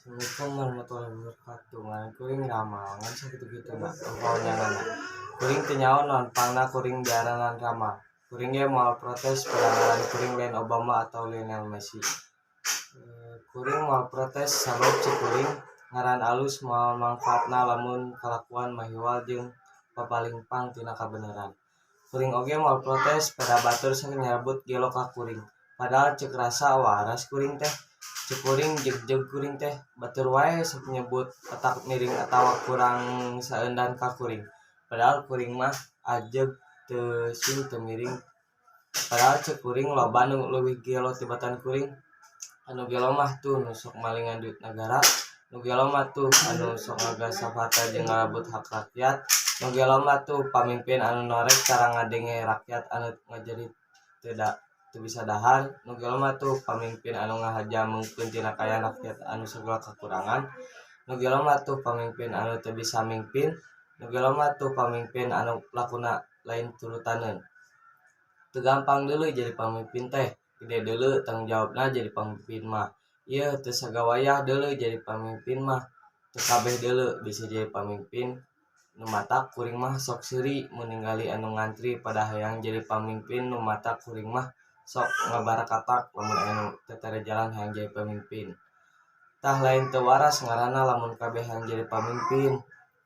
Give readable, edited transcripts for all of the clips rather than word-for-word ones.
Assalamualaikum warahmatullahi wabarakatuh. Ngan kuring ramal ngan sakitu-kitu nak pokoknya nana. Kuring teu nyaon naon pangna kuring diaranan ramal. Kuring ge moal protes penanganan kuring lain Obama atau Lionel Messi. Kuring moal protes sabab cik kuring ngaran alus moal manfaatna lamun kalakuan mahiwal jeung papalimpang tina kabeneran. Kuring oge moal protes pada batur sok nyarbut gelo ka kuring. Padahal cek rasa waras kuring teh. Cek kuring jeg kuring teh batur wae sok nyebut otak miring atawa kurang saeundan ka kuring. Padahal kuring mah ajeg teu sing teu miring. Padahal cek kuring loba nu leuwih gelo tibatan kuring. Anu gelo mah tuh nu sok malingan duit negara, nu gelo mah tuh anu sok ngagasak harta jeung ngalebut hak rakyat, nu gelo mah tuh pamimpin anu norek cara ngadenge rakyat anu ngajari teu bisa dahar, nu gelo mah tuh pamimpin anu ngahajamengkeun tina kaya rakyat anu sagala kakurangan, nu gelo mah tuh pamimpin anu teu bisa mingpin, nu gelo mah tuh pamimpin anu lakuna lain turutaneun. Teu gampang deuleu jadi pamimpin teh. Gede deuleu tanggung jawabna jadi pamimpin mah. Ieu teu sagawayah deuleu jadi pamimpin mah. Teu kabeh deuleu bisa jadi pamimpin. Nu matak kuring mah sok seuri mun ningali anu ngantri pada hayang jadi pamimpin, nu matak kuring mah sok ngabarakatak lamun anu tetere jalan hayang jadi pamimpin. Tah lain teu waras ngaranna lamun kabeh hayang jadi pamimpin.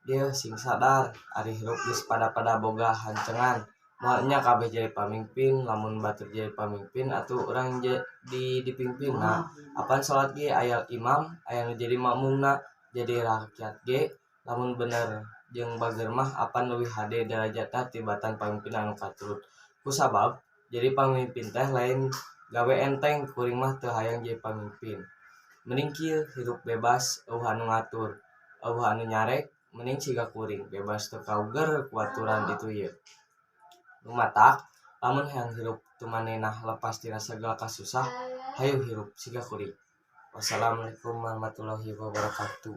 Dieu sing sadar ari hirup geus pada boga hancengan. Moal nya kabeh jadi pamimpin, lamun batur jadi pamimpin atuh urang dipimpin. Nah, apan salat ge aya imam, aya nu jadi makmumna, jadi rakyat ge lamun bener jeung bager mah apan leuwih hade derajatna tibatan pamimpin anu katurut. Kusabab jadi pamimpin teh lain gawe enteng, kuring mah teu hayang jadi pamimpin. Mending kieu hirup bebas eueuh anu ngatur, eueuh anu nyarek mending siga kuring bebas teu kauger ku aturan itu ieu. Nu matak lamun hayang hirup teu manehna lepas tina sagala kasusah, hayu hirup siga kuring. Wassalamualaikum warahmatullahi wabarakatuh.